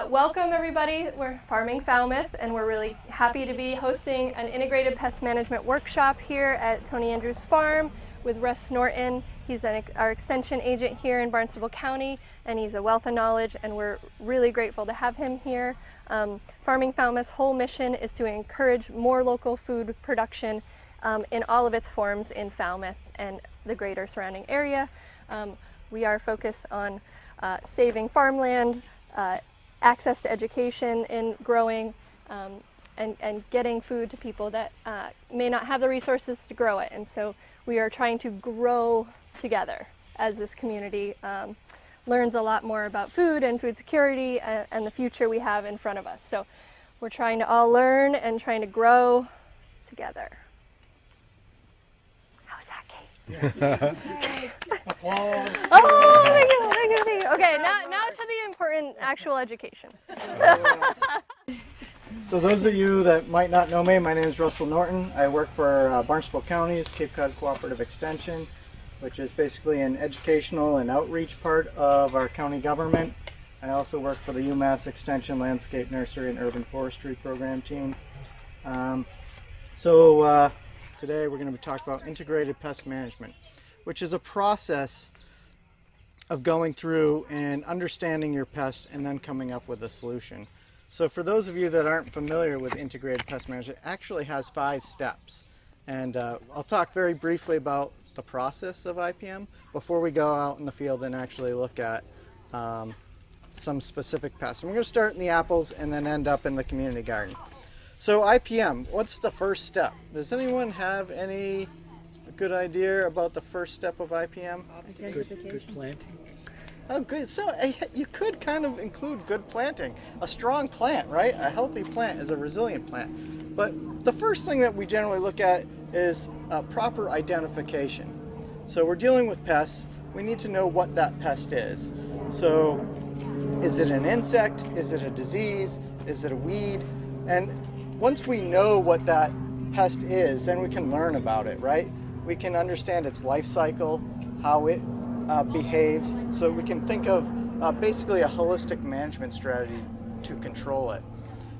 Welcome everybody. We're Farming Falmouth, and we're really happy to be hosting an integrated pest management workshop here at Tony Andrews Farm with Russ Norton. He's our extension agent here in Barnstable County, and he's a wealth of knowledge, and we're really grateful to have him here. Farming Falmouth's whole mission is to encourage more local food production in all of its forms in Falmouth and the greater surrounding area. We are focused on saving farmland, access to education in growing, and getting food to people that may not have the resources to grow it. And so we are trying to grow together as this community learns a lot more about food and food security and the future we have in front of us. So we're trying to all learn and trying to grow together. How's that, Kate? Oh, thank you. Okay, now to the important actual education. So those of you that might not know me, my name is Russell Norton. I work for Barnstable County's Cape Cod Cooperative Extension, which is basically an educational and outreach part of our county government. I also work for the UMass Extension Landscape Nursery and Urban Forestry program team. Today we're going to be talking about integrated pest management, which is a process of going through and understanding your pest and then coming up with a solution. So for those of you that aren't familiar with integrated pest management, it actually has 5 steps. And I'll talk very briefly about the process of IPM before we go out in the field and actually look at some specific pests. And we're going to start in the apples and then end up in the community garden. So IPM, what's the first step? Does anyone have any good idea about the first step of IPM? Good planting. Oh, good. So you could kind of include good planting. A strong plant, right? A healthy plant is a resilient plant. But the first thing that we generally look at is proper identification. So we're dealing with pests. We need to know what that pest is. So is it an insect? Is it a disease? Is it a weed? And once we know what that pest is, then we can learn about it, right? We can understand its life cycle, how it behaves, so we can think of basically a holistic management strategy to control it.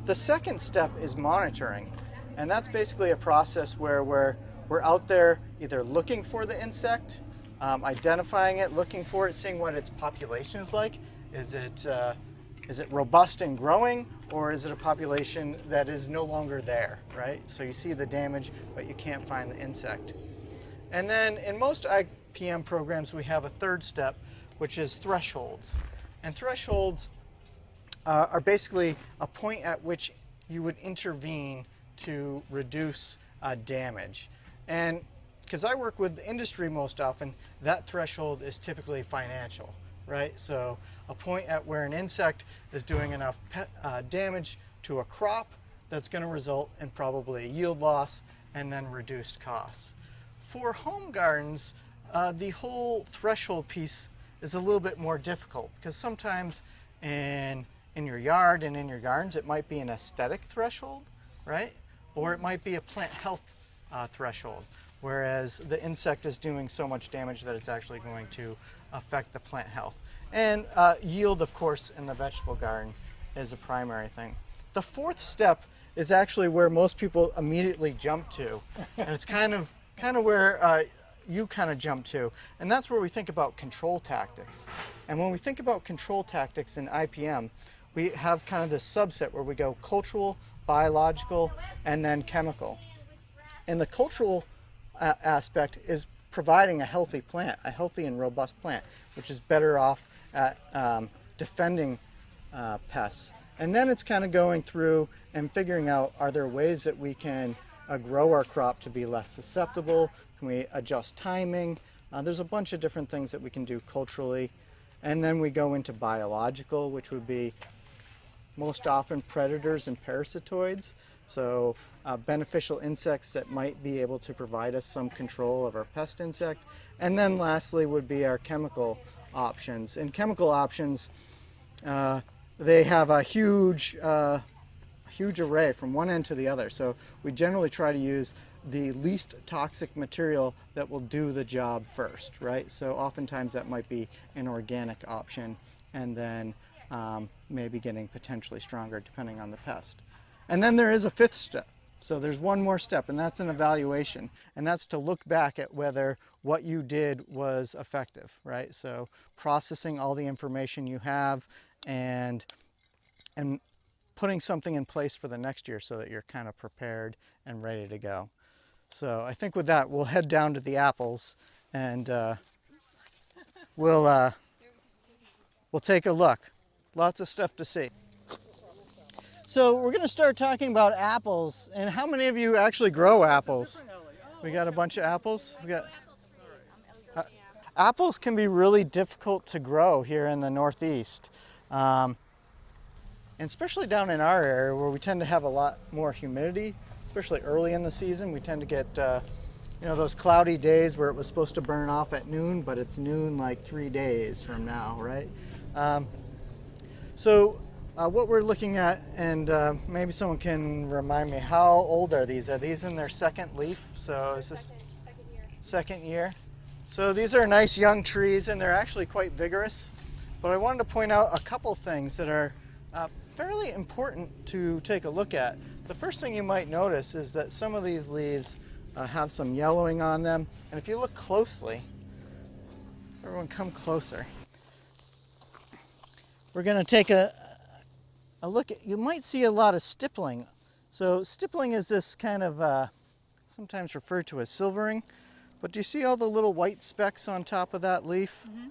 The second step is monitoring, and that's basically a process where we're out there either looking for the insect, identifying it, looking for it, seeing what its population is like. Is it robust and growing, or is it a population that is no longer there, right? So you see the damage, but you can't find the insect. And then in most IPM programs, we have a third step, which is thresholds. And thresholds are basically a point at which you would intervene to reduce damage. And because I work with the industry most often, that threshold is typically financial, right? So a point at where an insect is doing enough damage to a crop that's going to result in probably a yield loss and then reduced costs. For home gardens, the whole threshold piece is a little bit more difficult, because sometimes in your yard and in your gardens it might be an aesthetic threshold, right? Or it might be a plant health threshold, whereas the insect is doing so much damage that it's actually going to affect the plant health. And yield, of course, in the vegetable garden is a primary thing. The fourth step is actually where most people immediately jump to, and it's kind of where you kind of jump to, and that's where we think about control tactics. And when we think about control tactics in IPM, we have kind of this subset where we go cultural, biological, and then chemical. And the cultural aspect is providing a healthy plant, a healthy and robust plant, which is better off at defending pests. And then it's kind of going through and figuring out, are there ways that we can grow our crop to be less susceptible? Can we adjust timing? There's a bunch of different things that we can do culturally. And then we go into biological, which would be most often predators and parasitoids. So beneficial insects that might be able to provide us some control of our pest insect. And then lastly would be our chemical options. And chemical options, they have a huge array from one end to the other. So we generally try to use the least toxic material that will do the job first, right? So oftentimes that might be an organic option, and then maybe getting potentially stronger depending on the pest. And then there is a fifth step. So there's one more step, and that's an evaluation. And that's to look back at whether what you did was effective, right? So processing all the information you have and putting something in place for the next year so that you're kind of prepared and ready to go. So I think with that, we'll head down to the apples and we'll take a look. Lots of stuff to see. So we're going to start talking about apples. And how many of you actually grow apples? We got a bunch of apples. We got apples can be really difficult to grow here in the Northeast, and especially down in our area where we tend to have a lot more humidity, especially early in the season. We tend to get those cloudy days where it was supposed to burn off at noon, but it's noon like 3 days from now, right? What we're looking at, and maybe someone can remind me, how old are these? Are these in their second leaf? So is this second year? So these are nice young trees, and they're actually quite vigorous. But I wanted to point out a couple things that are fairly important to take a look at. The first thing you might notice is that some of these leaves have some yellowing on them. And if you look closely, everyone come closer. We're going to take a look at, you might see a lot of stippling. So stippling is this kind of sometimes referred to as silvering, but do you see all the little white specks on top of that leaf? Mm-hmm.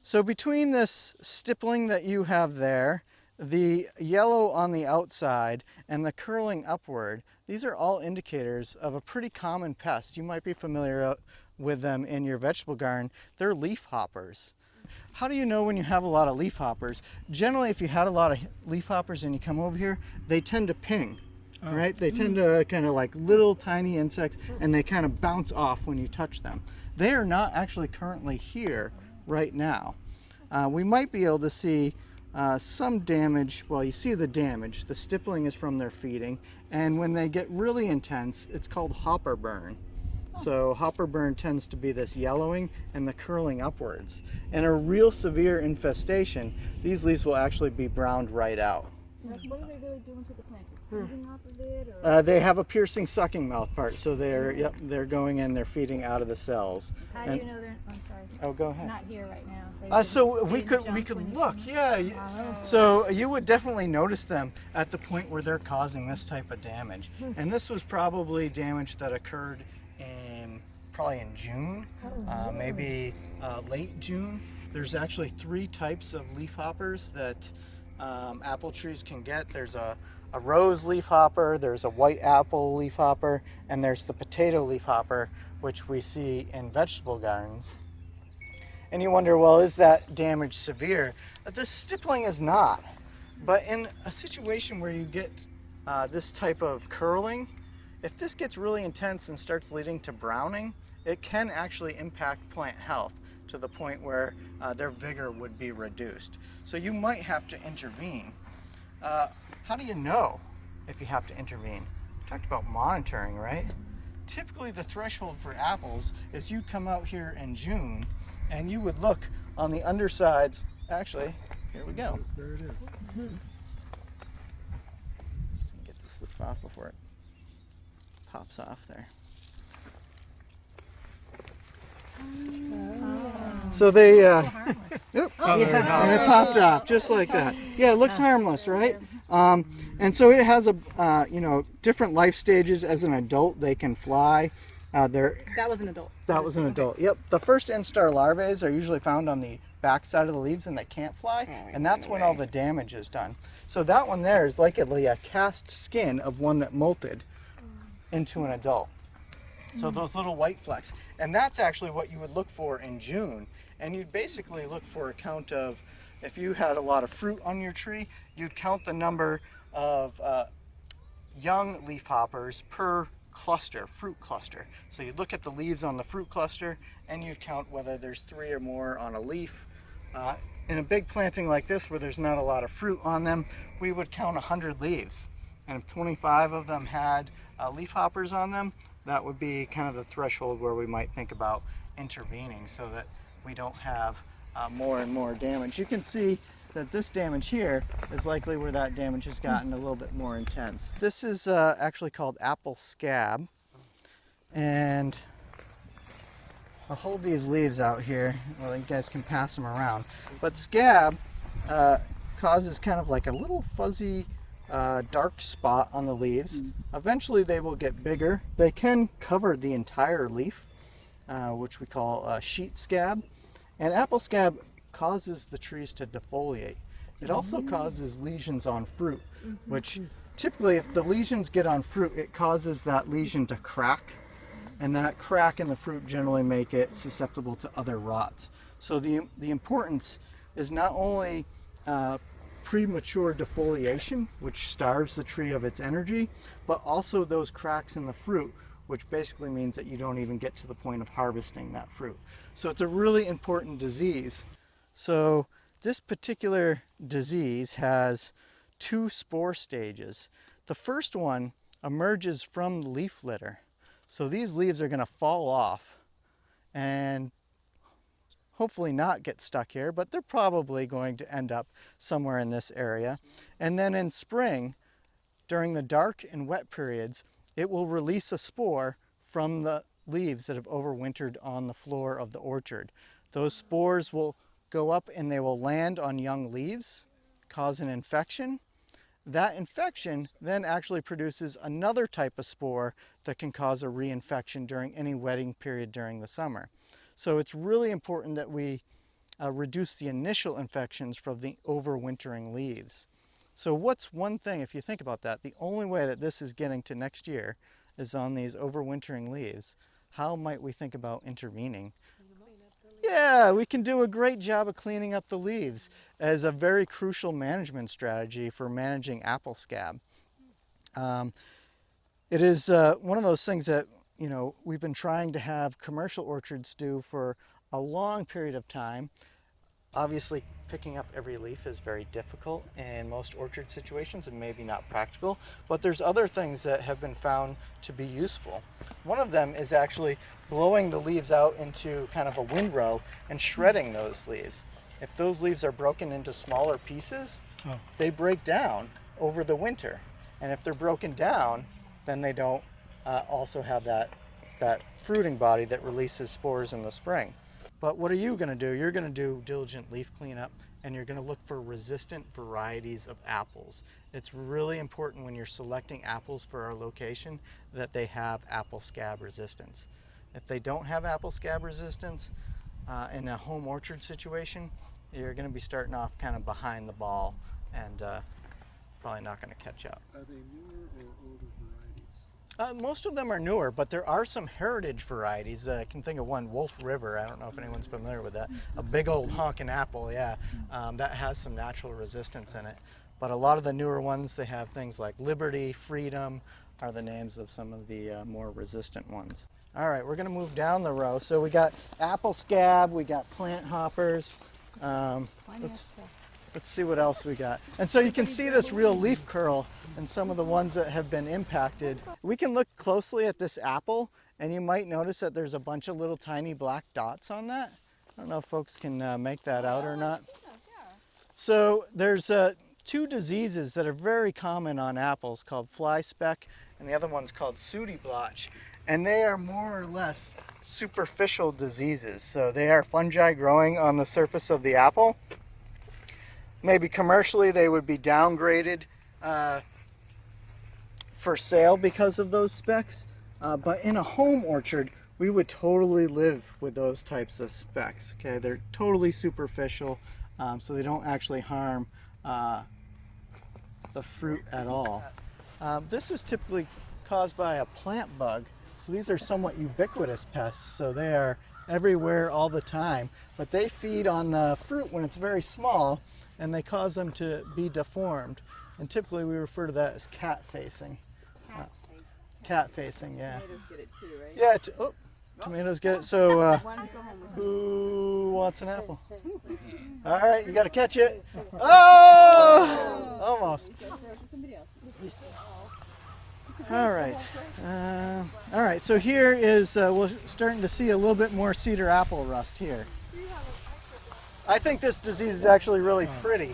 So between this stippling that you have there, the yellow on the outside, and the curling upward, these are all indicators of a pretty common pest. You might be familiar with them in your vegetable garden. They're leaf hoppers. How do you know when you have a lot of leaf hoppers? Generally, if you had a lot of leaf hoppers and you come over here, they tend to ping, right? They tend to kind of like little tiny insects, and they kind of bounce off when you touch them. They are not actually currently here right now. We might be able to see some damage. Well, you see the damage. The stippling is from their feeding, and when they get really intense, it's called hopper burn. So hopper burn tends to be this yellowing and the curling upwards. And a real severe infestation, these leaves will actually be browned right out. What are they really doing to the plants? Feeding off of it? Or? They have a piercing sucking mouth part, so they're going in, they're feeding out of the cells. How do you know they're? I'm sorry. Oh, go ahead. Not here right now. So we could look, yeah. So you would definitely notice them at the point where they're causing this type of damage. And this was probably damage that occurred probably in June, maybe late June. There's actually 3 types of leaf hoppers that apple trees can get. There's a rose leaf hopper, there's a white apple leaf hopper, and there's the potato leaf hopper, which we see in vegetable gardens. And you wonder, well, is that damage severe? The stippling is not. But in a situation where you get this type of curling, if this gets really intense and starts leading to browning, it can actually impact plant health to the point where their vigor would be reduced. So you might have to intervene. How do you know if you have to intervene? We talked about monitoring, right? Typically the threshold for apples is you'd come out here in June and you would look on the undersides. Actually, here we go. There it is. Get this leaf off before it pops off there. So they, and it popped off just like that. Yeah, it looks harmless, right? And so it has a, different life stages. As an adult, they can fly. That was an adult. That was an adult. Yep. The first instar larvae are usually found on the back side of the leaves, and they can't fly, and that's when all the damage is done. So that one there is likely a cast skin of one that molted into an adult. So those little white flecks, and that's actually what you would look for in June. And you'd basically look for a count of, if you had a lot of fruit on your tree, you'd count the number of young leaf hoppers per cluster, fruit cluster. So you'd look at the leaves on the fruit cluster, and you'd count whether there's 3 or more on a leaf. In a big planting like this, where there's not a lot of fruit on them, we would count 100 leaves. And if 25 of them had leaf hoppers on them, that would be kind of the threshold where we might think about intervening so that we don't have more and more damage. You can see that this damage here is likely where that damage has gotten a little bit more intense. This is actually called apple scab, and I'll hold these leaves out here. Well, you guys can pass them around. But scab causes kind of like a little fuzzy dark spot on the leaves. Eventually they will get bigger. They can cover the entire leaf, which we call sheet scab. And apple scab causes the trees to defoliate. It also causes lesions on fruit, which typically if the lesions get on fruit, it causes that lesion to crack. And that crack in the fruit generally make it susceptible to other rots. So the importance is not only premature defoliation, which starves the tree of its energy, but also those cracks in the fruit, which basically means that you don't even get to the point of harvesting that fruit. So it's a really important disease. So this particular disease has 2 spore stages. The first one emerges from the leaf litter. So these leaves are going to fall off and hopefully not get stuck here, but they're probably going to end up somewhere in this area. And then in spring, during the dark and wet periods, it will release a spore from the leaves that have overwintered on the floor of the orchard. Those spores will go up and they will land on young leaves, cause an infection. That infection then actually produces another type of spore that can cause a reinfection during any wetting period during the summer. So it's really important that we reduce the initial infections from the overwintering leaves. So what's one thing, if you think about that, the only way that this is getting to next year is on these overwintering leaves. How might we think about intervening? Yeah, we can do a great job of cleaning up the leaves as a very crucial management strategy for managing apple scab. It is one of those things that we've been trying to have commercial orchards do for a long period of time. Obviously, picking up every leaf is very difficult in most orchard situations and maybe not practical, but there's other things that have been found to be useful. One of them is actually blowing the leaves out into kind of a windrow and shredding those leaves. If those leaves are broken into smaller pieces, they break down over the winter. And if they're broken down, then they don't also have that fruiting body that releases spores in the spring. But what are you going to do? You're going to do diligent leaf cleanup, and you're going to look for resistant varieties of apples. It's really important when you're selecting apples for our location that they have apple scab resistance. If they don't have apple scab resistance in a home orchard situation, you're going to be starting off kind of behind the ball and probably not going to catch up. Are they newer or older varieties? Most of them are newer, but there are some heritage varieties. I can think of one, Wolf River. I don't know if anyone's familiar with that. A big old honking apple, yeah, that has some natural resistance in it. But a lot of the newer ones, they have things like Liberty, Freedom are the names of some of the more resistant ones. All right, we're going to move down the row. So we got apple scab, we got plant hoppers. Let's see what else we got. And so you can see this real leaf curl in some of the ones that have been impacted. We can look closely at this apple, and you might notice that there's a bunch of little tiny black dots on that. I don't know if folks can make that out or not. So there's 2 diseases that are very common on apples called fly speck, and the other one's called sooty blotch. And they are more or less superficial diseases. So they are fungi growing on the surface of the apple. Maybe commercially they would be downgraded for sale because of those specks. But in a home orchard, we would totally live with those types of specks. Okay, they're totally superficial, so they don't actually harm the fruit at all. This is typically caused by a plant bug. So these are somewhat ubiquitous pests, so they are everywhere all the time. But they feed on the fruit when it's very small, and they cause them to be deformed. And typically we refer to that as cat facing. Cat facing, yeah. Tomatoes get it too, right? Yeah, tomatoes get it. So who wants an apple? All right, you got to catch it. Oh! Almost. All right, so here is, we're starting to see a little bit more cedar apple rust here. I think this disease is actually really pretty.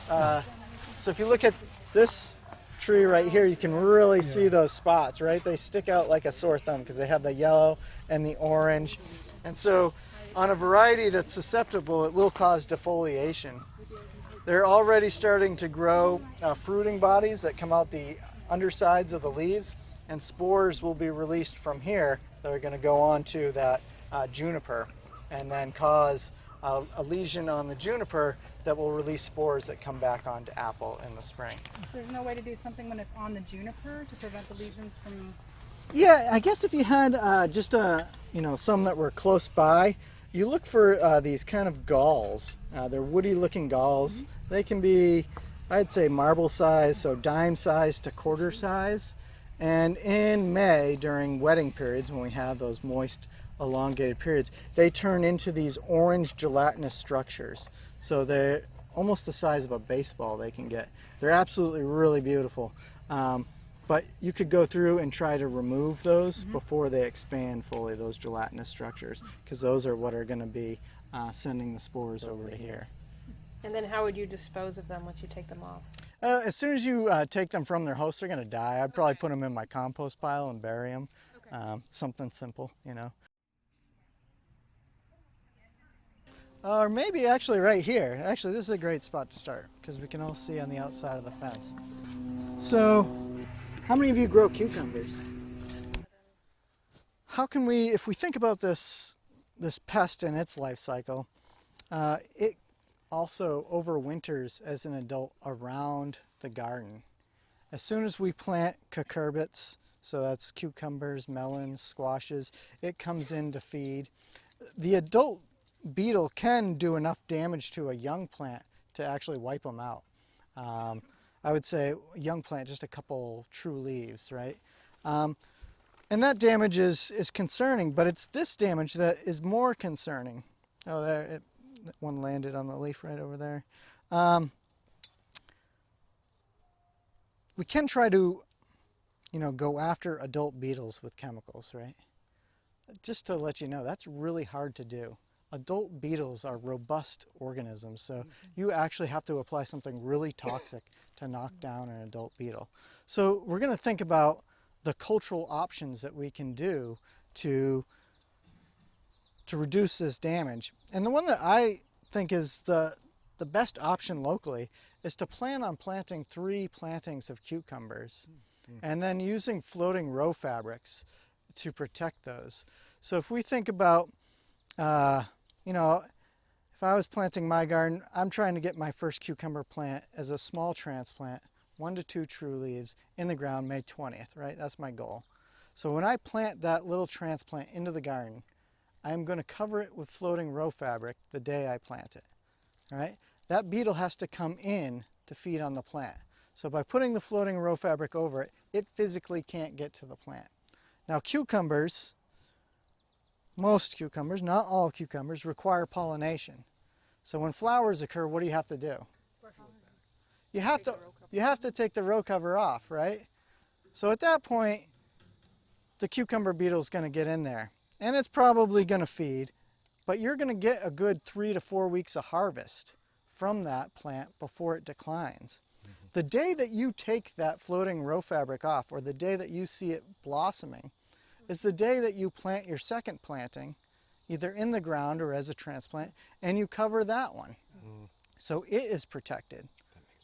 So if you look at this tree right here, you can really see those spots, right? They stick out like a sore thumb because they have the yellow and the orange. And so on a variety that's susceptible, it will cause defoliation. They're already starting to grow fruiting bodies that come out the undersides of the leaves, and spores will be released from here that are going to go on to that juniper and then cause a lesion on the juniper that will release spores that come back onto apple in the spring. So there's no way to do something when it's on the juniper to prevent the lesions from... Yeah, I guess if you had just some that were close by, you look for these kind of galls. They're woody-looking galls. Mm-hmm. They can be, I'd say, marble size, so dime size to quarter size. And in May, during wetting periods, when we have those moist, elongated periods, they turn into these orange gelatinous structures. So they're almost the size of a baseball they can get. They're absolutely really beautiful. But you could go through and try to remove those before they expand fully, those gelatinous structures, because those are what are going to be sending the spores over to here. And then how would you dispose of them once you take them off? As soon as you take them from their host, they're going to die. I'd probably put them in my compost pile and bury them. Okay. Something simple, Or maybe actually right here. Actually, this is a great spot to start because we can all see on the outside of the fence. So, how many of you grow cucumbers? How can we, if we think about this pest and its life cycle, it also overwinters as an adult around the garden. As soon as we plant cucurbits, so that's cucumbers, melons, squashes, it comes in to feed. The adult beetle can do enough damage to a young plant to actually wipe them out. I would say young plant, just a couple true leaves, right? And that damage is concerning, but it's this damage that is more concerning. Oh, there, one landed on the leaf right over there. We can try to, go after adult beetles with chemicals, right? Just to let you know, that's really hard to do. Adult beetles are robust organisms, so you actually have to apply something really toxic to knock down an adult beetle. So we're going to think about the cultural options that we can do to reduce this damage. And the one that I think is the best option locally is to plan on planting 3 plantings of cucumbers and then using floating row fabrics to protect those. So if we think about if I was planting my garden, I'm trying to get my first cucumber plant as a small transplant, 1 to 2 true leaves in the ground May 20th, right? That's my goal. So when I plant that little transplant into the garden, I'm going to cover it with floating row fabric the day I plant it, right? That beetle has to come in to feed on the plant. So by putting the floating row fabric over it, it physically can't get to the plant. Now cucumbers, most cucumbers, not all cucumbers, require pollination. So when flowers occur, what do you have to do? You have to take the row cover off, right? So at that point, the cucumber beetle is going to get in there, and it's probably going to feed, but you're going to get a good 3 to 4 weeks of harvest from that plant before it declines. The day that you take that floating row fabric off, or the day that you see it blossoming, is the day that you plant your second planting, either in the ground or as a transplant, and you cover that one. So it is protected,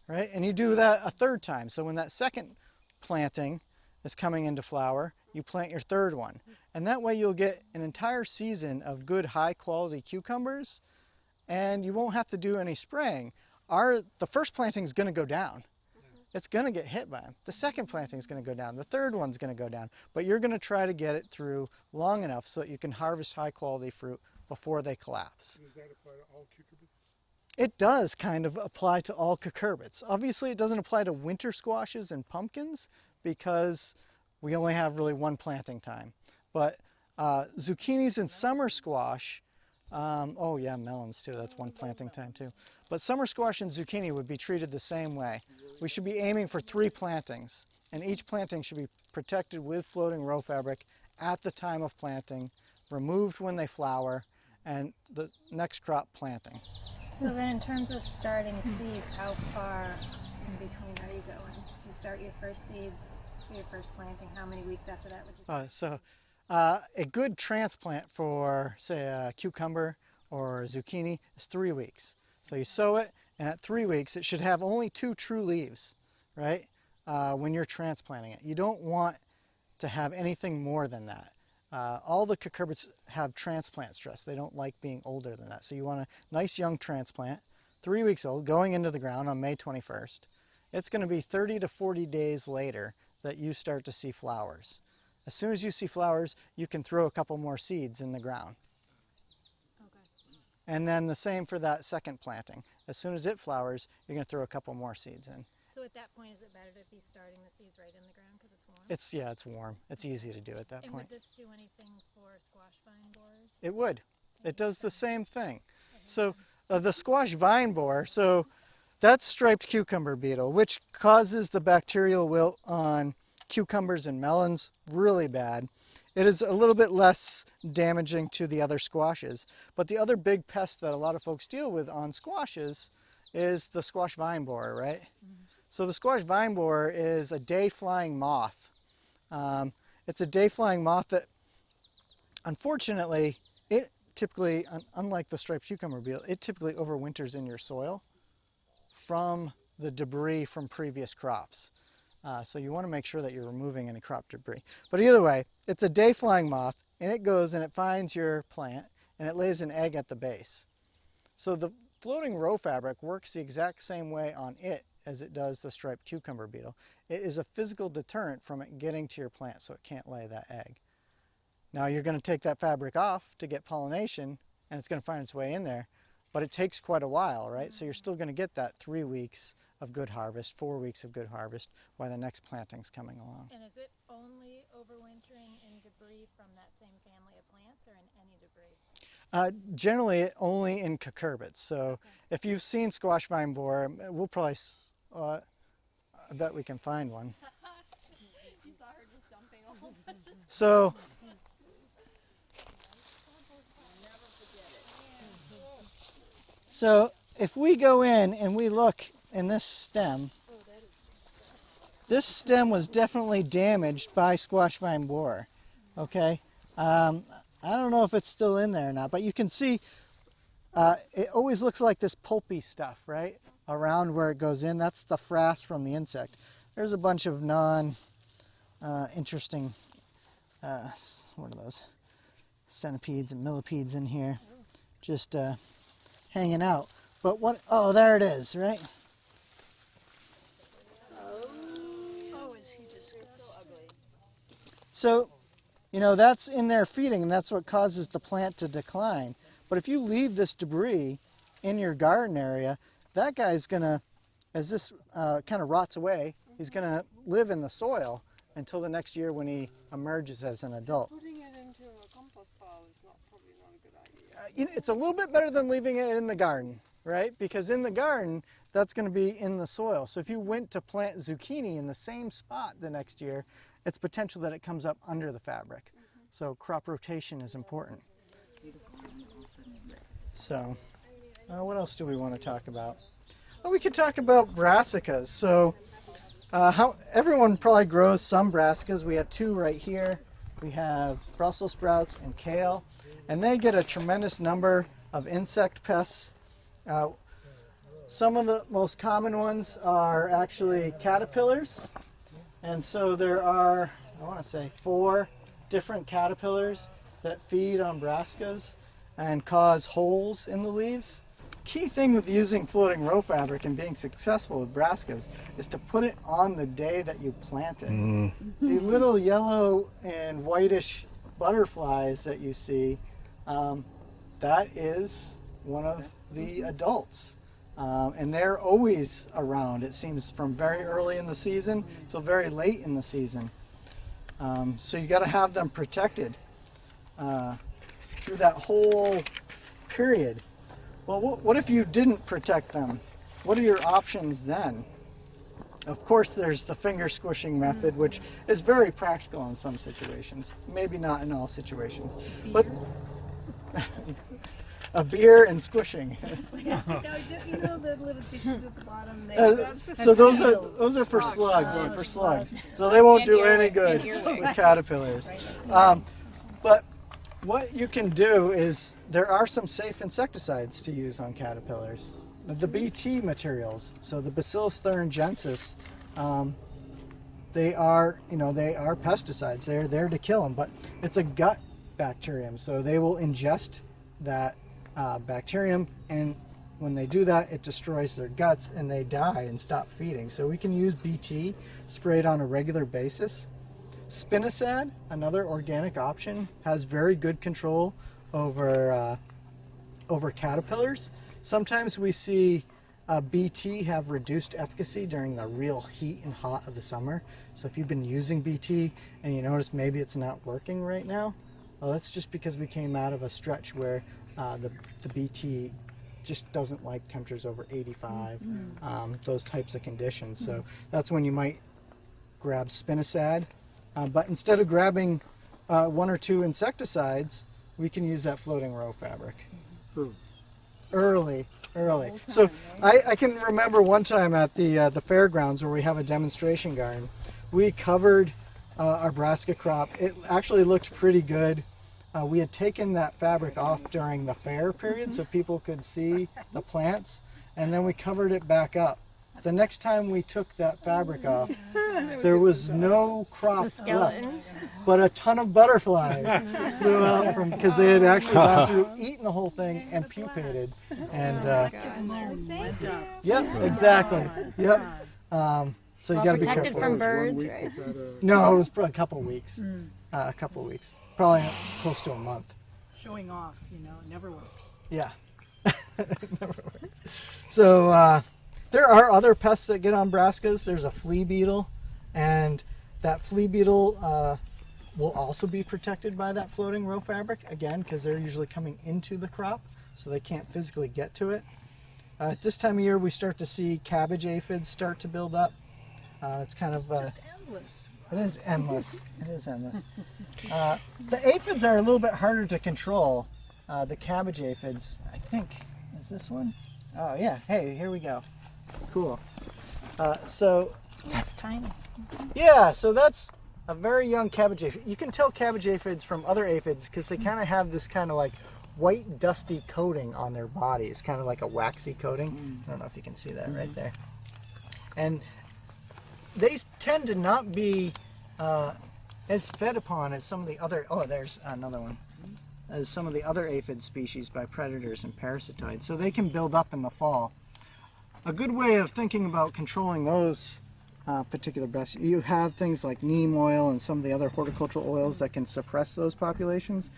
right? And you do that a third time. So when that second planting is coming into flower, you plant your third one. And that way you'll get an entire season of good high quality cucumbers, and you won't have to do any spraying. The first planting is going to go down. It's going to get hit by them. The second planting is going to go down. The third one's going to go down. But you're going to try to get it through long enough so that you can harvest high quality fruit before they collapse. Does that apply to all cucurbits? It does kind of apply to all cucurbits. Obviously it doesn't apply to winter squashes and pumpkins because we only have really one planting time. But zucchinis and summer squash, oh yeah, melons too, that's one planting time too. But summer squash and zucchini would be treated the same way. We should be aiming for 3 plantings, and each planting should be protected with floating row fabric at the time of planting, removed when they flower, and the next crop planting. So then in terms of starting seeds, how far in between are you going? You start your first seeds, your first planting, how many weeks after that would you A good transplant for, say, a cucumber or a zucchini is 3 weeks. So you sow it, and at 3 weeks it should have only 2 true leaves, right? When you're transplanting it. You don't want to have anything more than that. All the cucurbits have transplant stress. They don't like being older than that. So you want a nice young transplant, 3 weeks old, going into the ground on May 21st. It's going to be 30 to 40 days later that you start to see flowers. As soon as you see flowers, you can throw a couple more seeds in the ground. Okay. And then the same for that second planting. As soon as it flowers, you're going to throw a couple more seeds in. So at that point, is it better to be starting the seeds right in the ground because it's warm? It's warm. It's easy to do at that And point. would this do anything for squash vine borers? It would. It does the same thing. So the squash vine borer, so that's striped cucumber beetle, which causes the bacterial wilt on cucumbers and melons really bad. It is a little bit less damaging to the other squashes, but the other big pest that a lot of folks deal with on squashes is the squash vine borer, right? Mm-hmm. So the squash vine borer is a day-flying moth. It's a day-flying moth that, unfortunately, it typically, unlike the striped cucumber beetle, it typically overwinters in your soil from the debris from previous crops. So you want to make sure that you're removing any crop debris. But either way, it's a day-flying moth, and it goes and it finds your plant, and it lays an egg at the base. So the floating row fabric works the exact same way on it as it does the striped cucumber beetle. It is a physical deterrent from it getting to your plant so it can't lay that egg. Now you're going to take that fabric off to get pollination, and it's going to find its way in there, but it takes quite a while, right? So you're still going to get that 3 weeks of good harvest, 4 weeks of good harvest while the next planting's coming along. And is it only overwintering in debris from that same family of plants or in any debris? Generally only in cucurbits. So okay. If you've seen squash vine borer, we'll probably, I bet we can find one. You saw her just dumping a whole bunch of So, so if we go in and we look in this stem, this stem was definitely damaged by squash vine borer, okay? I don't know if it's still in there or not, but you can see it always looks like this pulpy stuff, right? Around where it goes in, that's the frass from the insect. There's a bunch of non-interesting, what are those? Centipedes and millipedes in here, just hanging out. But what, oh, there it is, right? Oh, is he just so ugly? So, you know, that's in there feeding, and that's what causes the plant to decline. But if you leave this debris in your garden area, that guy's gonna, as this kind of rots away, he's gonna live in the soil until the next year when he emerges as an adult. Putting it into a compost pile is probably not a good idea. You know, it's a little bit better than leaving it in the garden, right? Because in the garden, that's gonna be in the soil. So if you went to plant zucchini in the same spot the next year, it's potential that it comes up under the fabric. So crop rotation is important. So, what else do we want to talk about? Well, we could talk about brassicas. So, how everyone probably grows some brassicas. We have 2 right here. We have Brussels sprouts and kale, and they get a tremendous number of insect pests. Some of the most common ones are actually caterpillars, and so there are, I want to say, 4 different caterpillars that feed on brassicas and cause holes in the leaves. Key thing with using floating row fabric and being successful with brassicas is to put it on the day that you plant it. The little yellow and whitish butterflies that you see, that is one of the adults. And they're always around, it seems, from very early in the season till very late in the season. So you got to have them protected through that whole period. Well, what if you didn't protect them? What are your options then? Of course, there's the finger squishing method, which is very practical in some situations. Maybe not in all situations. But A beer and squishing. No, you know the little dishes at the bottom So those are for slugs. For slugs. So they won't do any good with caterpillars. But what you can do is there are some safe insecticides to use on caterpillars. The BT materials, so the Bacillus thuringiensis, they are pesticides. They're there to kill them, but it's a gut bacterium, so they will ingest that bacterium, and when they do that, it destroys their guts and they die and stop feeding. So we can use BT sprayed on a regular basis. Spinosad, another organic option, has very good control over caterpillars. Sometimes we see BT have reduced efficacy during the real heat and hot of the summer. So if you've been using BT and you notice maybe it's not working right now, well, that's just because we came out of a stretch where the BT just doesn't like temperatures over 85, those types of conditions. So that's when you might grab Spinosad. But instead of grabbing 1 or 2 insecticides, we can use that floating row fabric. Early. So I can remember one time at the fairgrounds where we have a demonstration garden, we covered our brassica crop. It actually looked pretty good. We had taken that fabric off during the fair period so people could see the plants, and then we covered it back up. The next time we took that fabric off, there was no crop left, but a ton of butterflies flew out from, because they had actually gone through, eaten the whole thing and pupated. And yep, exactly. Yep. So you got to be Protected careful. from birds, right? No, it was probably a couple of weeks. A couple of weeks, probably close to a month. Showing off, never works. Yeah, it never works. So there are other pests that get on brassicas. There's a flea beetle, and that flea beetle will also be protected by that floating row fabric, again, because they're usually coming into the crop, so they can't physically get to it. At this time of year, we start to see cabbage aphids start to build up. It's kind of endless. It is endless. It is endless. The aphids are a little bit harder to control. The cabbage aphids, I think, is this one? Oh yeah. Hey, here we go. Cool. So That's tiny. yeah, so that's a very young cabbage aphid. You can tell cabbage aphids from other aphids because they kind of have this kind of like white dusty coating on their bodies, kind of like a waxy coating. I don't know if you can see that right there. And they tend to not be as fed upon as some of the other, there's another one, as some of the other aphid species by predators and parasitoids. So they can build up in the fall. A good way of thinking about controlling those particular pests, you have things like neem oil and some of the other horticultural oils that can suppress those populations,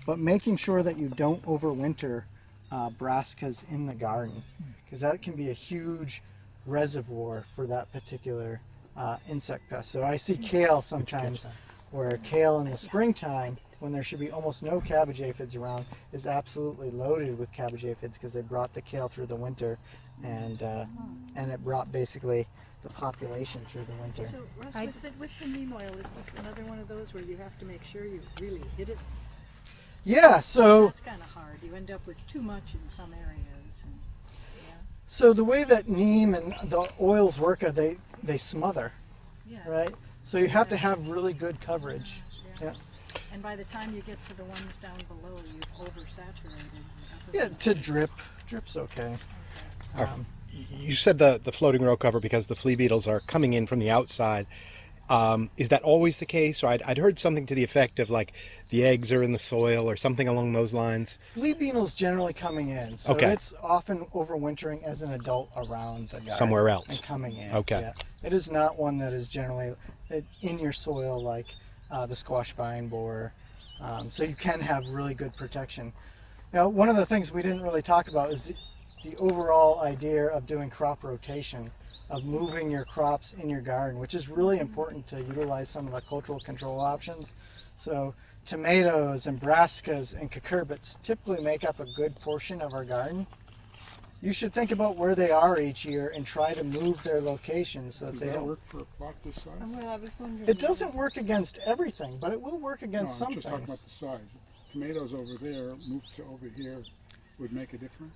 but making sure that you don't overwinter brassicas in the garden, because that can be a huge reservoir for that particular insect pest. So I see kale sometimes, where kale in the springtime, when there should be almost no cabbage aphids around, is absolutely loaded with cabbage aphids because they brought the kale through the winter, and it brought basically the population through the winter. So, Russ, with the neem oil, is this another one of those where you have to make sure you really hit it? Yeah, so That's kind of hard. You end up with too much in some areas. And, so the way that neem and the oils work are they smother, yeah. right? So you have to have really good coverage. Yeah. And by the time you get to the ones down below, you've oversaturated. Yeah, to drip. Drip's okay. You said the floating row cover because the flea beetles are coming in from the outside. Is that always the case? Or I'd heard something to the effect of like the eggs are in the soil or something along those lines. Flea beetles generally coming in, so Okay. it's often overwintering as an adult around the garden. Somewhere else. And coming in. Okay. Yeah. It is not one that is generally in your soil like the squash vine borer. So you can have really good protection. Now, one of the things we didn't really talk about is the overall idea of doing crop rotation, of moving your crops in your garden, which is really important to utilize some of the cultural control options. So tomatoes and brassicas and cucurbits typically make up a good portion of our garden. You should think about where they are each year and try to move their locations so that Does they that don't. work for a plot this size? Well, I was wondering. It doesn't work against everything, but it will work No, against I'm some just talking things. about the size. tomatoes over there, move to over here, would make a difference?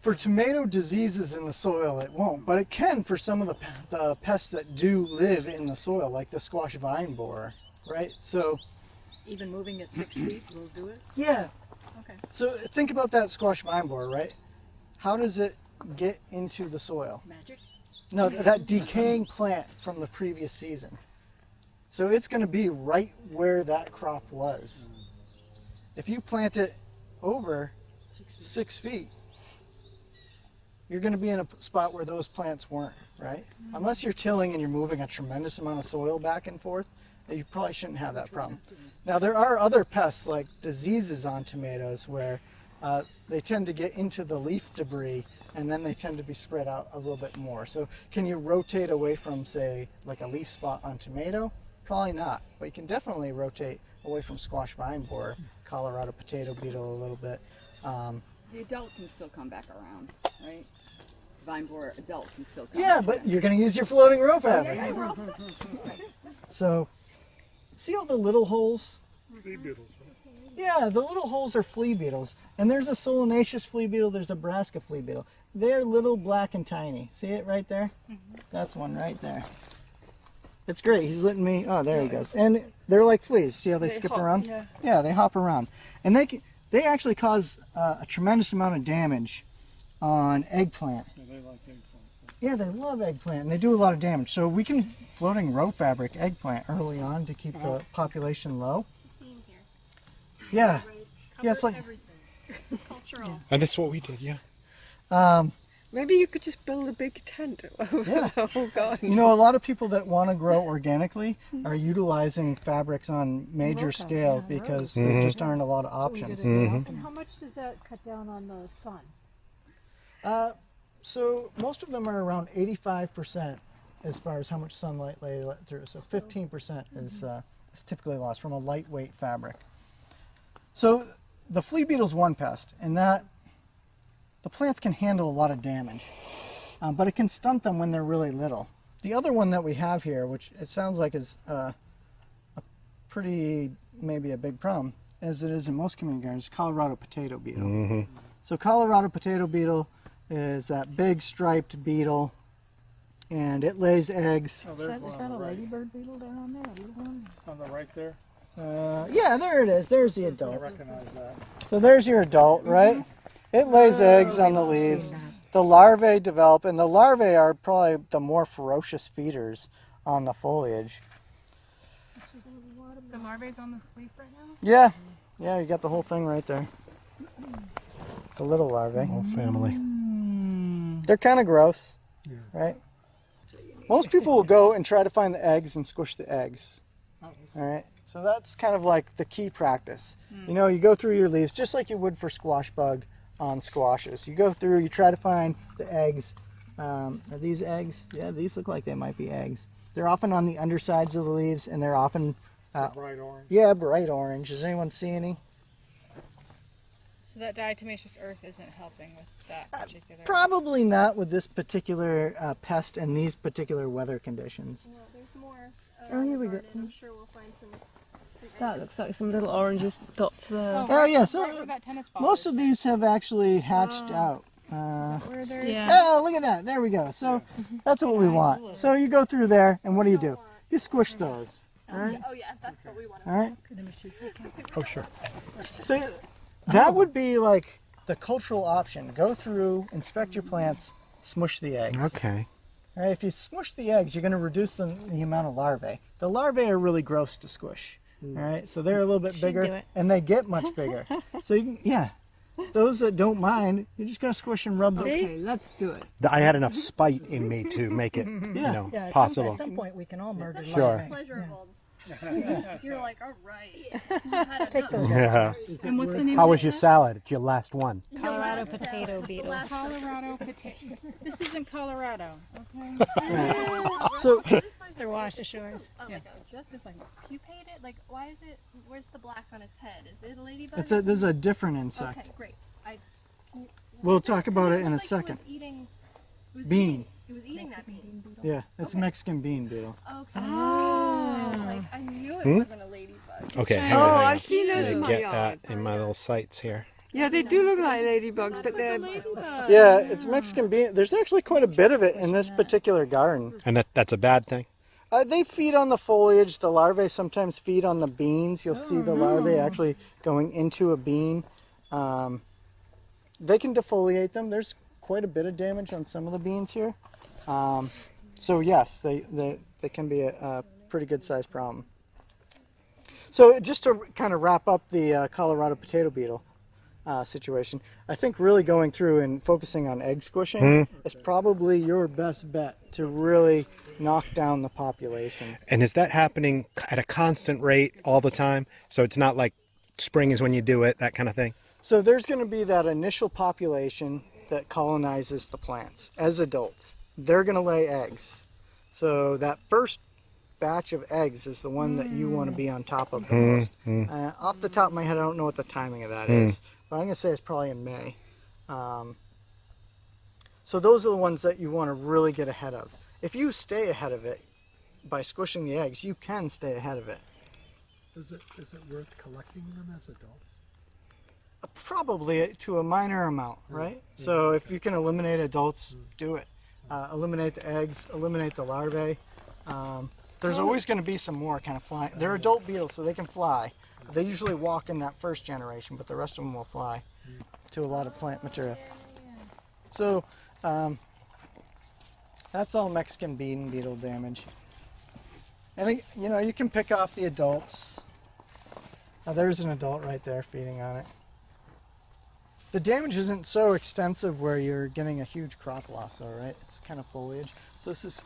For tomato diseases in the soil, it won't, but it can for some of the pests that do live in the soil, like the squash vine borer, right? So, Even moving it 6 feet will do it? yeah. Okay. So think about that squash vine borer, right? How does it get into the soil? Magic? No, that decaying plant from the previous season. So it's going to be right where that crop was. If you plant it over 6 feet, you're going to be in a spot where those plants weren't, right? Unless you're tilling and you're moving a tremendous amount of soil back and forth, you probably shouldn't have that problem. Now there are other pests like diseases on tomatoes where they tend to get into the leaf debris and then they tend to be spread out a little bit more. So can you rotate away from, say, like a leaf spot on tomato? Probably not, but you can definitely rotate away from squash vine borer, Colorado potato beetle a little bit. The adult can still come back around, right? Vine borer adult can still come Yeah, back but around. you're going to use your floating row fabric. Yeah, we're all set. So, see all the little holes? Flea beetles, Yeah, the little holes are flea beetles. And there's a solanaceous flea beetle, there's a Brassica flea beetle. They're little, black, and tiny. See it right there? That's one right there. It's great. He's letting me. Oh, there he goes. And they're like fleas. See how they skip hop, around? yeah. Yeah, they hop around. And they actually cause a tremendous amount of damage on eggplant. Yeah, they like eggplant. Yeah, they love eggplant, and they do a lot of damage. So we can floating row fabric eggplant early on to keep the population low. Yeah, yeah, it's like Cultural. And that's what we did, yeah. Maybe you could just build a big tent over Yeah. the whole garden. you know, a lot of people that want to grow organically are utilizing fabrics on major scale because there just aren't a lot of options. And how much does that cut down on the sun? So most of them are around 85% as far as how much sunlight they let through. So 15% is typically lost from a lightweight fabric. So the flea beetle's one pest, and that the plants can handle a lot of damage, but it can stunt them when they're really little. The other one that we have here, which it sounds like is a pretty, maybe a big problem, as it is in most community gardens, is Colorado potato beetle. So Colorado potato beetle is that big striped beetle, and it lays eggs. Oh, Is there's that, one is on that a the right. ladybird beetle down on there? A little one? On the right there. Yeah, there it is. There's the I adult. recognize that. So there's your adult, right? It lays eggs on the leaves. The larvae develop, and the larvae are probably the more ferocious feeders on the foliage. The larvae's on the leaf right now? Yeah, yeah, you got the whole thing right there. The little larvae. Whole family. They're kind of gross, right? Most people will go and try to find the eggs and squish the eggs. All right, so that's kind of like the key practice. You know, you go through your leaves just like you would for squash bug on squashes. You go through, you try to find the eggs. Are these eggs? Yeah, these look like they might be eggs. They're often on the undersides of the leaves, and they're often, Bright orange. yeah, bright orange. Does anyone see any? So that diatomaceous earth isn't helping with that particular. Probably not with this particular pest and these particular weather conditions. Well, there's more. Oh, here we go. I'm sure we'll find some. That looks like some little oranges dots there. Oh yeah, so Right where that tennis ball most is. of these have actually hatched out. Where there's Oh, look at that. There we go. So that's what we want. So you go through there, and what do? You squish those. Oh yeah, that's what we want. All right. Oh, sure. So that would be like the cultural option. Go through, inspect your plants, smush the eggs. Okay. All right. If you smush the eggs, you're going to reduce the amount of larvae. The larvae are really gross to squish. All right. So they're a little bit bigger, and they get much bigger. So you can, yeah. Those that don't mind, you're just going to squish and rub the. Okay, let's do it. I had enough spite in me to make it, Yeah, possible. at some point we can all murder Sure. larvae. Pleasurable. You're like, all right. Take those Yeah. And what's the name How of was that your pest? salad? It's your last one. Colorado potato beetle. Colorado potato. This isn't Colorado, okay? So They're Washashores. Oh, like just like pupated? Like, why is it? Where's the black on its head? Is it a ladybug? this is a different insect. Okay, great. We'll talk about it in a Like second. It was eating. Bean. It was eating that bean. Yeah, it's a Mexican bean beetle. Okay. I was like, I knew it wasn't a ladybug. Okay. hang Oh, on, hang on. I've seen those Let in me my get yard. that in my little sights here. Yeah, they do look like ladybugs, but they're... Yeah, it's Mexican bean. There's actually quite a bit of it in this particular garden. And that's a bad thing? They feed on the foliage. The larvae sometimes feed on the beans. You'll see the larvae actually going into a bean. They can defoliate them. There's quite a bit of damage on some of the beans here. So yes, they can be a pretty good sized problem. So just to kind of wrap up the Colorado potato beetle situation, I think really going through and focusing on egg squishing is probably your best bet to really knock down the population. And is that happening at a constant rate all the time? So it's not like spring is when you do it, that kind of thing? So there's going to be that initial population that colonizes the plants as adults. They're going to lay eggs. So that first batch of eggs is the one that you want to be on top of the most. Off the top of my head, I don't know what the timing of that is, but I'm going to say it's probably in May. So those are the ones that you want to really get ahead of. If you stay ahead of it by squishing the eggs, you can stay ahead of it. Is it worth collecting them as adults? Probably to a minor amount, right? So if you can eliminate adults, do it. Eliminate the eggs, eliminate the larvae. There's always going to be some more kind of flying. They're adult beetles, so they can fly. They usually walk in that first generation, but the rest of them will fly to a lot of plant material. So that's all Mexican bean beetle damage. And you can pick off the adults. There's an adult right there feeding on it. The damage isn't so extensive where you're getting a huge crop loss, though, right? It's kind of foliage. So this is,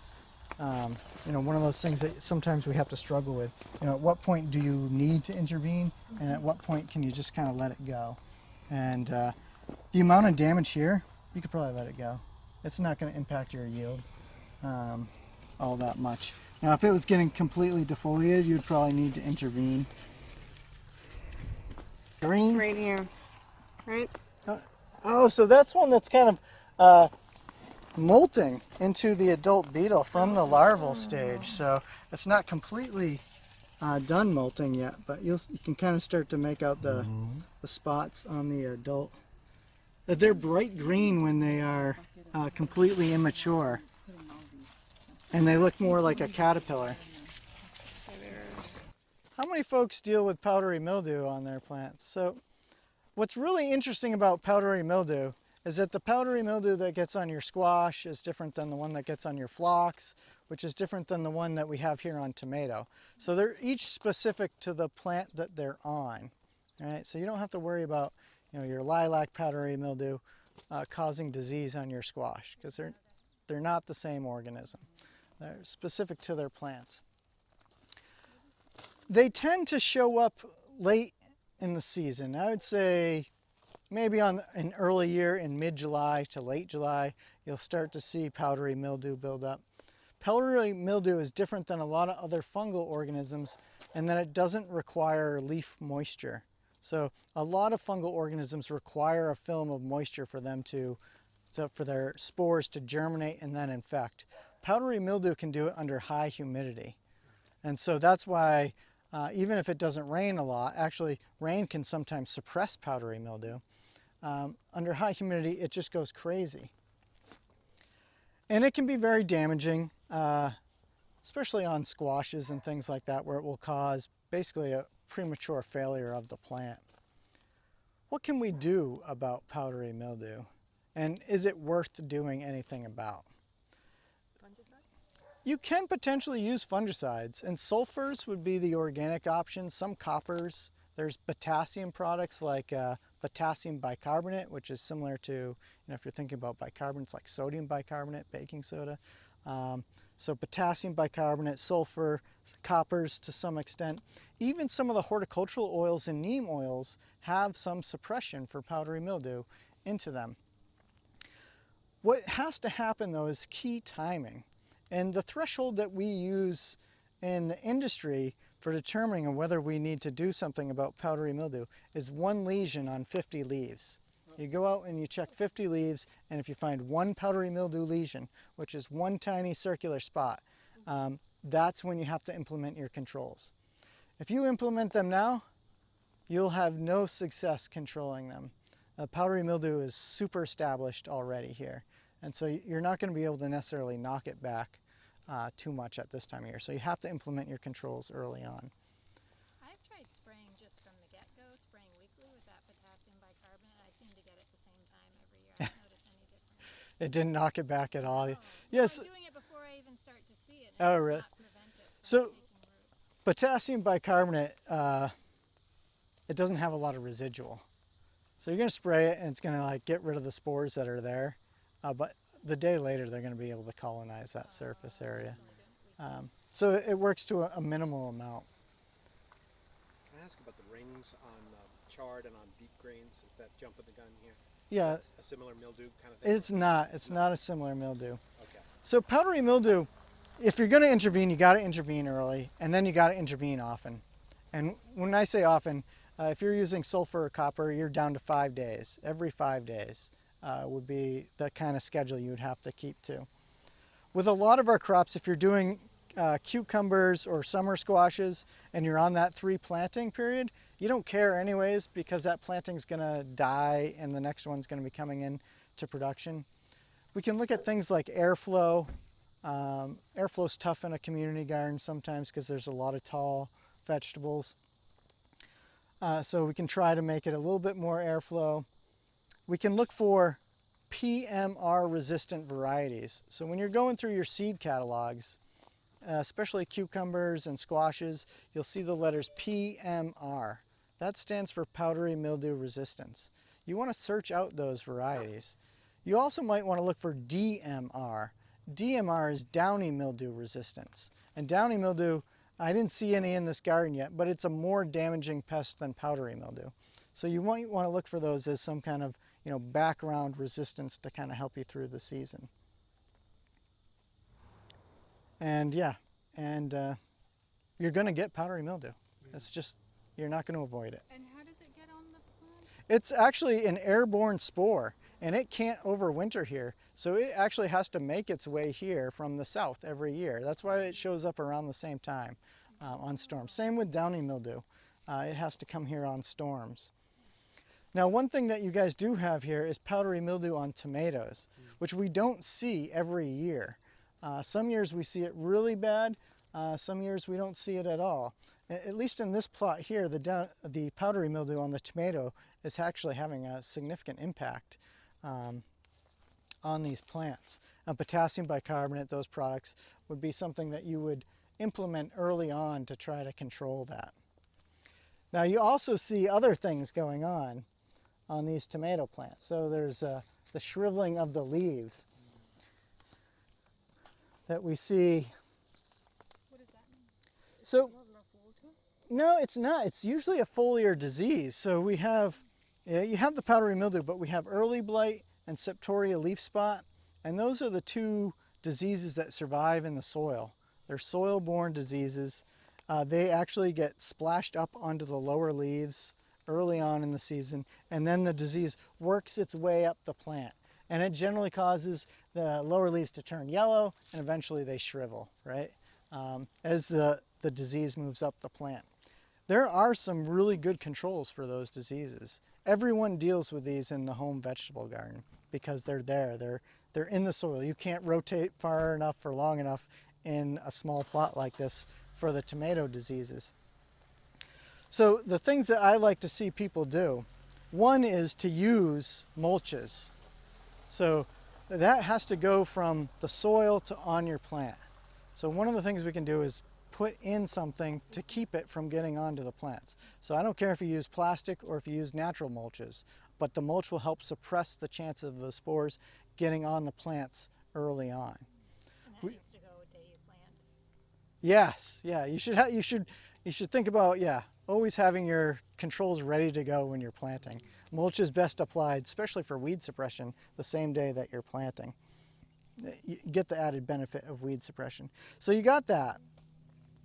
one of those things that sometimes we have to struggle with. At what point do you need to intervene, and at what point can you just kind of let it go? And the amount of damage here, you could probably let it go. It's not going to impact your yield all that much. Now, if it was getting completely defoliated, you'd probably need to intervene. Green. Right here. Right? Oh, so that's one that's kind of molting into the adult beetle from the larval stage. So it's not completely done molting yet, but you can kind of start to make out the spots on the adult. They're bright green when they are completely immature, and they look more like a caterpillar. How many folks deal with powdery mildew on their plants? So what's really interesting about powdery mildew is that the powdery mildew that gets on your squash is different than the one that gets on your phlox, which is different than the one that we have here on tomato. So they're each specific to the plant that they're on. All right? So you don't have to worry about your lilac powdery mildew causing disease on your squash, because they're not the same organism. They're specific to their plants. They tend to show up late in the season. I would say maybe in early year, in mid-July to late July, you'll start to see powdery mildew build up. Powdery mildew is different than a lot of other fungal organisms in that it doesn't require leaf moisture. So a lot of fungal organisms require a film of moisture for them for their spores to germinate and then infect. Powdery mildew can do it under high humidity. And so that's why even if it doesn't rain a lot, actually rain can sometimes suppress powdery mildew. Under high humidity, it just goes crazy. And it can be very damaging, especially on squashes and things like that, where it will cause basically a premature failure of the plant. What can we do about powdery mildew? And is it worth doing anything about? You can potentially use fungicides, and sulfurs would be the organic option. Some coppers. There's potassium products like potassium bicarbonate, which is similar to, if you're thinking about bicarbonates, like sodium bicarbonate, baking soda. So potassium bicarbonate, sulfur, coppers to some extent. Even some of the horticultural oils and neem oils have some suppression for powdery mildew into them. What has to happen though is key timing. And the threshold that we use in the industry for determining whether we need to do something about powdery mildew is 1 lesion on 50 leaves. You go out and you check 50 leaves, and if you find 1 powdery mildew lesion, which is 1 tiny circular spot, that's when you have to implement your controls. If you implement them now, you'll have no success controlling them. Powdery mildew is super established already here, and so you're not going to be able to necessarily knock it back too much at this time of year. So you have to implement your controls early on. I've tried spraying just from the get-go, spraying weekly with that potassium bicarbonate. I seem to get it the same time every year. I don't notice any difference. It didn't knock it back at all. No. Yes. I'm doing it before I even start to see it. Oh, really? Not prevent it from So taking root. potassium bicarbonate, it doesn't have a lot of residual. So you're going to spray it and it's going to like get rid of the spores that are there, but the day later they're going to be able to colonize that surface area. So it works to a minimal amount. Can I ask about the rings on chard and on deep grains? Is that jumping the gun here? Yeah, Is that a similar mildew kind of thing? it's not. It's not a similar mildew. Okay. So powdery mildew, if you're going to intervene, you got to intervene early, and then you got to intervene often. And when I say often, if you're using sulfur or copper, you're down to 5 days. Every 5 days would be the kind of schedule you would have to keep to. With a lot of our crops, if you're doing cucumbers or summer squashes and you're on that 3 planting period, you don't care anyways because that planting's going to die and the next one's going to be coming in to production. We can look at things like airflow. Airflow's tough in a community garden sometimes because there's a lot of tall vegetables. So we can try to make it a little bit more airflow. We can look for PMR resistant varieties. So when you're going through your seed catalogs, especially cucumbers and squashes, you'll see the letters PMR. That stands for powdery mildew resistance. You want to search out those varieties. You also might want to look for DMR. DMR is downy mildew resistance. And downy mildew, I didn't see any in this garden yet, but it's a more damaging pest than powdery mildew. So you might want to look for those as some kind of, background resistance to kind of help you through the season. And yeah, you're going to get powdery mildew. It's just, you're not going to avoid it. And how does it get on the plant? It's actually an airborne spore, and it can't overwinter here. So it actually has to make its way here from the south every year. That's why it shows up around the same time on storms. Same with downy mildew. It has to come here on storms. Now, one thing that you guys do have here is powdery mildew on tomatoes, which we don't see every year. Some years we see it really bad. Some years we don't see it at all. At least in this plot here, the powdery mildew on the tomato is actually having a significant impact on these plants. Potassium bicarbonate, those products, would be something that you would implement early on to try to control that. Now you also see other things going on these tomato plants. So there's the shriveling of the leaves that we see. What does that mean? So, no, it's not. It's usually a foliar disease. So we have, you have the powdery mildew, but we have early blight and septoria leaf spot, and those are the 2 diseases that survive in the soil. They're soil-borne diseases. They actually get splashed up onto the lower leaves early on in the season, and then the disease works its way up the plant. And it generally causes the lower leaves to turn yellow, and eventually they shrivel, right? As the disease moves up the plant. There are some really good controls for those diseases. Everyone deals with these in the home vegetable garden because they're there. They're in the soil. You can't rotate far enough or long enough in a small plot like this for the tomato diseases. So the things that I like to see people do, one is to use mulches. So that has to go from the soil to on your plant. So one of the things we can do is put in something to keep it from getting onto the plants. So I don't care if you use plastic or if you use natural mulches, but the mulch will help suppress the chance of the spores getting on the plants early on. And that needs to go a day you plant. Yes, yeah, you should think about, always having your controls ready to go when you're planting. Mulch is best applied, especially for weed suppression, the same day that you're planting. You get the added benefit of weed suppression. So you got that.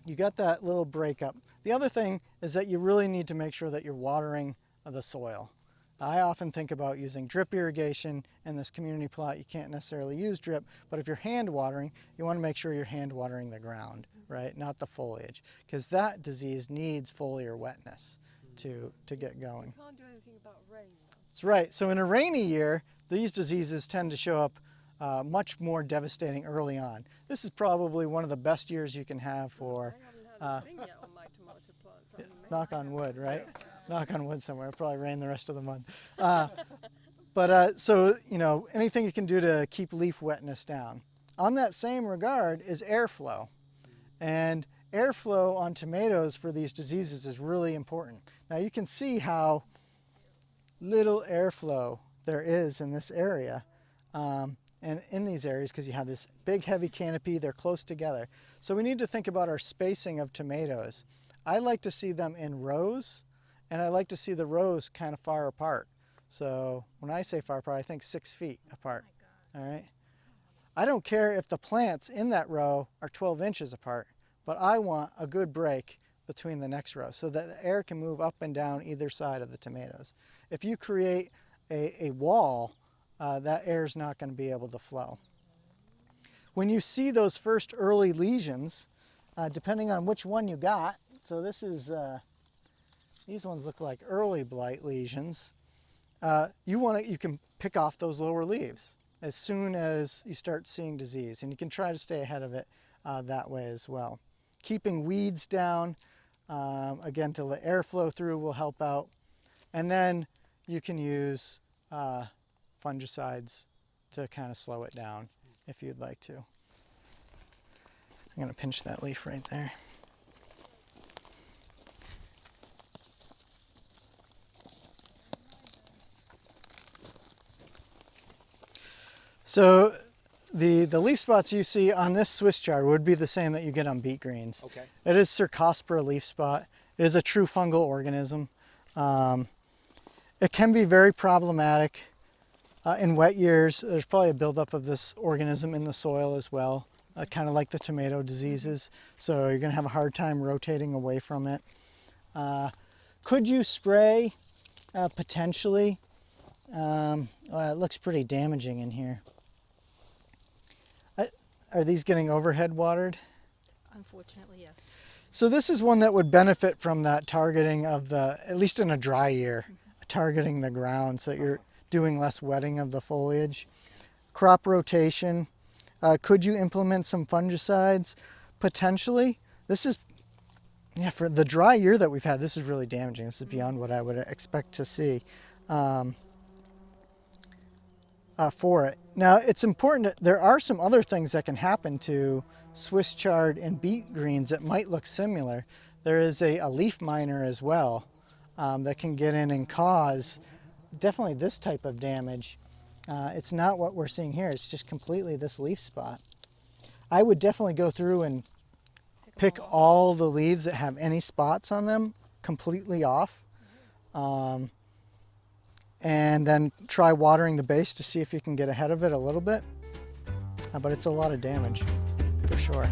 You got that little breakup. The other thing is that you really need to make sure that you're watering the soil. I often think about using drip irrigation. In this community plot, you can't necessarily use drip, but if you're hand watering, you want to make sure you're hand watering the ground, right? Not the foliage, because that disease needs foliar wetness to get going. You can't do anything about rain though. That's right. So in a rainy year, these diseases tend to show up much more devastating early on. This is probably one of the best years you can have for, I haven't had a thing yet on my tomato plants. I'm amazed. knock on wood, right? Knock on wood somewhere. It'll probably rain the rest of the month. So, you know, anything you can do to keep leaf wetness down. On that same regard is airflow. And airflow on tomatoes for these diseases is really important. Now you can see how little airflow there is in this area and in these areas because you have this big heavy canopy, they're close together. So we need to think about our spacing of tomatoes. I like to see them in rows, and I like to see the rows kind of far apart. So when I say far apart, I think 6 feet apart. All right. I don't care if the plants in that row are 12 inches apart, but I want a good break between the next row so that the air can move up and down either side of the tomatoes. If you create a wall, that air is not going to be able to flow. When you see those first early lesions, depending on which one you got, so this is, these ones look like early blight lesions, you can pick off those lower leaves as soon as you start seeing disease, and you can try to stay ahead of it that way as well. Keeping weeds down, again, to let air flow through will help out. And then you can use fungicides to kind of slow it down if you'd like to. I'm going to pinch that leaf right there. So the leaf spots you see on this Swiss chard would be the same that you get on beet greens. Okay. It is Cercospora leaf spot. It is a true fungal organism. It can be very problematic. In wet years, there's probably a buildup of this organism in the soil as well, kind of like the tomato diseases. So you're going to have a hard time rotating away from it. Could you spray? Potentially. It looks pretty damaging in here. Are these getting overhead watered? Unfortunately, yes. So this is one that would benefit from that targeting of the, at least in a dry year, targeting the ground so that you're doing less wetting of the foliage. Crop rotation. Could you implement some fungicides? Potentially. This is, yeah, for the dry year that we've had, this is really damaging. This is beyond what I would expect to see. For it. Now it's important, there are some other things that can happen to Swiss chard and beet greens that might look similar. There is a leaf miner as well that can get in and cause definitely this type of damage. It's not what we're seeing here, it's just completely this leaf spot. I would definitely go through and pick all the leaves that have any spots on them completely off. And then try watering the base to see if you can get ahead of it a little bit. But it's a lot of damage, for sure.